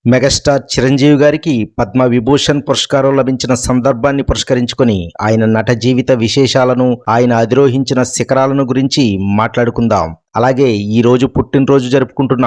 Megastar Chiranjeevi గారికి పద్మ విభూషణ్ పురస్కారం లభించిన సందర్భాన్ని పురస్కరించుకొని ఆయన నట జీవిత విశేషాలను, ఆయన అధిరోహించిన శిఖరాలను గురించి మాట్లాడుకుందాం. అలాగే ఈ రోజు పుట్టినరోజు జరుపుకుంటున్న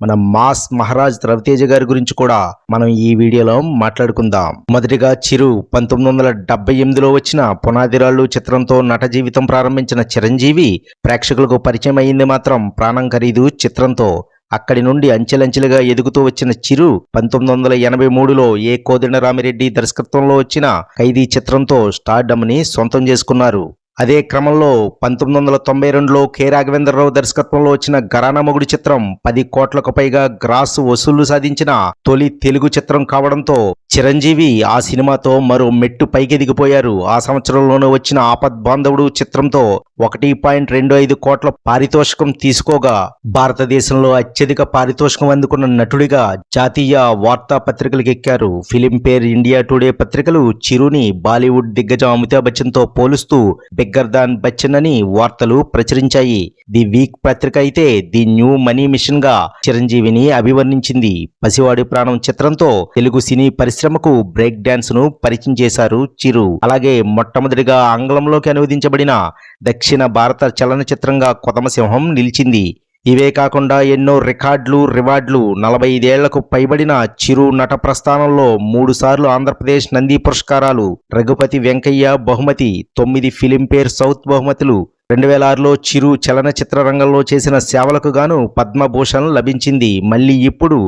మన మాస్ మహారాజ్ రవితేజ గారి గురించి కూడా మనం ఈ వీడియోలో మాట్లాడుకుందాం. మొదటిగా చిరు 1978లో వచ్చిన పునాదిరాళ్ళు చిత్రంతో నట జీవితం ప్రారంభించిన చిరంజీవి ప్రేక్షకులకు పరిచయం అయింది మాత్రం ప్రాణం ఖరీదు చిత్రంతో. అక్కడి నుండి అంచెలంచెలుగా ఎదుగుతూ వచ్చిన చిరు 1983లో ఏ కోదండరామిరెడ్డి దర్శకత్వంలో వచ్చిన ఖైదీ చిత్రంతో స్టార్డమ్ని సొంతం చేసుకున్నారు. అదే క్రమంలో 1992లో కె రాఘవేంద్రరావు దర్శకత్వంలో వచ్చిన ఘరానా మొగుడు చిత్రం 10 కోట్లకు పైగా గ్రాస్ వసూళ్లు సాధించిన తొలి తెలుగు చిత్రం కావడంతో చిరంజీవి ఆ సినిమాతో మరో మెట్టు పైకి ఎదిగిపోయారు. ఆ సంవత్సరంలోనే వచ్చిన ఆపద్ బాంధవుడు చిత్రంతో 1.25 కోట్ల పారితోషికం తీసుకోగా భారతదేశంలో అత్యధిక పారితోషికం అందుకున్న నటుడిగా జాతీయ వార్తాపత్రికలకు ఎక్కారు. ఫిలింఫేర్, ఇండియా టుడే పత్రికలు చిరుని బాలీవుడ్ దిగ్గజం అమితాబ్ బచ్చన్తో పోలుస్తూ బిగ్గర్ దాన్ బచ్చన్ అని వార్తలు ప్రచురించాయి. ది వీక్ పత్రిక అయితే ది న్యూ మనీ మిషన్ గా చిరంజీవిని అభివర్ణించింది. పసివాడి ప్రాణం చిత్రంతో తెలుగు సినీ పరిశ్రమకు బ్రేక్ డాన్స్ ను పరిచయం చేశారు చిరు. అలాగే మొట్టమొదటిగా ఆంగ్లంలోకి అనువదించబడిన దక్షిణ భారత చలనచిత్రంగా కొదమసింహం నిలిచింది. ఇవే కాకుండా ఎన్నో రివార్డులు 45 ఏళ్లకు పైబడిన చిరు నట ప్రస్థానంలో 3 సార్లు ఆంధ్రప్రదేశ్ నంది పురస్కారాలు, రఘుపతి వెంకయ్య బహుమతి, 9 ఫిలింఫేర్ సౌత్ బహుమతులు, 2006లో చిరు చలనచిత్ర రంగంలో చేసిన సేవలకు గాను పద్మభూషణ్ లభించింది. మళ్ళీ ఇప్పుడు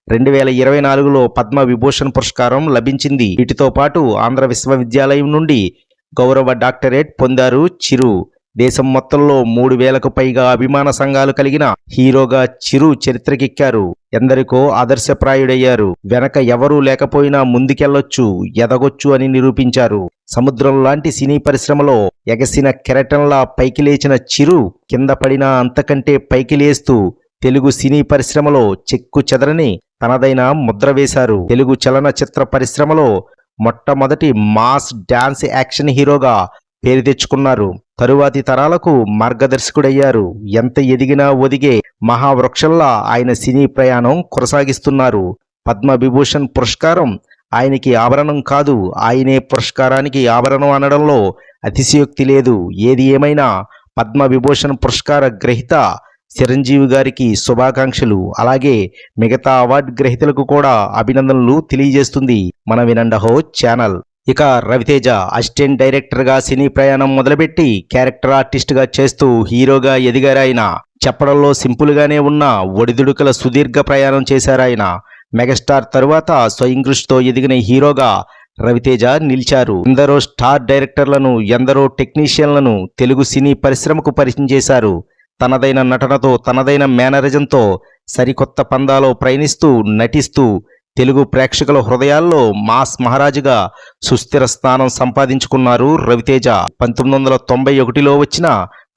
2024లో పద్మ విభూషణ్ పురస్కారం లభించింది. వీటితో పాటు ఆంధ్ర విశ్వవిద్యాలయం నుండి గౌరవ డాక్టరేట్ పొందారు చిరు. దేశం మొత్తంలో 3000కు పైగా అభిమాన సంఘాలు కలిగిన హీరోగా చిరు చరిత్రకెక్కారు. ఎందరికో ఆదర్శప్రాయుడయ్యారు. వెనక ఎవరూ లేకపోయినా ముందుకెళ్లొచ్చు, ఎదగొచ్చు అని నిరూపించారు. సముద్రం లాంటి సినీ పరిశ్రమలో ఎగసిన కెరటంలా పైకి లేచిన చిరు కింద పడినా అంతకంటే పైకి లేస్తూ తెలుగు సినీ పరిశ్రమలో చెక్కు చెదరని తనదైన ముద్ర వేశారు. తెలుగు చలనచిత్ర పరిశ్రమలో మొట్టమొదటి మాస్ డాన్స్ యాక్షన్ హీరోగా పేరు తెచ్చుకున్నారు. తరువాతి తరాలకు మార్గదర్శకుడయ్యారు. ఎంత ఎదిగినా ఒదిగే మహావృక్షంలా ఆయన సినీ ప్రయాణం కొనసాగిస్తున్నారు. పద్మ విభూషణ్ పురస్కారం ఆయనకి ఆభరణం కాదు, ఆయనే పురస్కారానికి ఆభరణం అనడంలో అతిశయోక్తి లేదు. ఏది ఏమైనా పద్మ విభూషణ్ పురస్కార గ్రహీత చిరంజీవి గారికి శుభాకాంక్షలు. అలాగే మిగతా అవార్డు గ్రహీతలకు కూడా అభినందనలు తెలియజేస్తుంది మన వినండహో ఛానల్. ఇక రవితేజ అసిస్టెంట్ డైరెక్టర్ గా సినీ ప్రయాణం మొదలుపెట్టి క్యారెక్టర్ ఆర్టిస్ట్ గా చేస్తూ హీరోగా ఎదిగారాయన. చెప్పడంలో సింపుల్ గానే ఉన్న ఒడిదుడుకుల సుదీర్ఘ ప్రయాణం చేశారాయన. మెగాస్టార్ తరువాత స్వయం కృషితో ఎదిగిన హీరోగా రవితేజ నిలిచారు. ఎందరో స్టార్ డైరెక్టర్లను, ఎందరో టెక్నీషియన్లను తెలుగు సినీ పరిశ్రమకు పరిచయం చేశారు. తనదైన నటనతో, తనదైన మేనరిజంతో సరికొత్త పందాలో ప్రయాణిస్తూ, నటిస్తూ తెలుగు ప్రేక్షకుల హృదయాల్లో మాస్ మహారాజుగా సుస్థిర స్థానం సంపాదించుకున్నారు రవితేజ. 1991లో వచ్చిన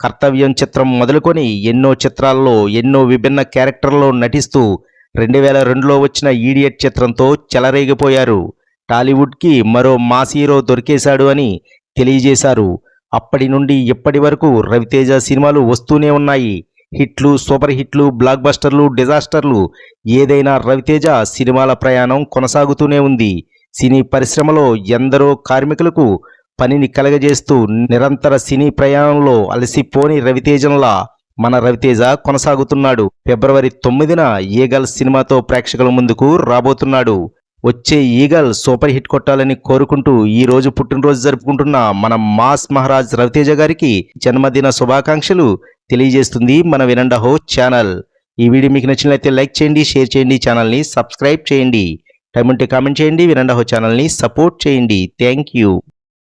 కర్తవ్యం చిత్రం మొదలుకొని ఎన్నో చిత్రాల్లో, ఎన్నో విభిన్న క్యారెక్టర్లలో నటిస్తూ 2002లో వచ్చిన ఈడియట్ చిత్రంతో చెలరేగిపోయారు. టాలీవుడ్కి మరో మాస్ హీరో దొరికేశాడు అని తెలియజేశారు. అప్పటి నుండి ఇప్పటి వరకు రవితేజ సినిమాలు వస్తూనే ఉన్నాయి. హిట్లు, సూపర్ హిట్లు, బ్లాక్ బస్టర్లు, డిజాస్టర్లు, ఏదైనా రవితేజ సినిమాల ప్రయాణం కొనసాగుతూనే ఉంది. సినీ పరిశ్రమలో ఎందరో కార్మికులకు పనిని కలగజేస్తూ నిరంతర సినీ ప్రయాణంలో అలసిపోని రవితేజంలా మన రవితేజ కొనసాగుతున్నాడు. ఫిబ్రవరి 9న ఈగల్ సినిమాతో ప్రేక్షకుల ముందుకు రాబోతున్నాడు. వచ్చే ఈగల్ సూపర్ హిట్ కొట్టాలని కోరుకుంటూ ఈ రోజు పుట్టినరోజు జరుపుకుంటున్న మన మాస్ మహారాజ్ రవితేజ గారికి జన్మదిన శుభాకాంక్షలు తెలియజేస్తుంది మన వినండహో ఛానల్. ఈ వీడియో మీకు నచ్చినట్లయితే లైక్ చేయండి, షేర్ చేయండి, ఛానల్ని సబ్స్క్రైబ్ చేయండి. టైం ఉంటే కామెంట్ చేయండి, వినండహో ఛానల్ని సపోర్ట్ చేయండి. Thank you.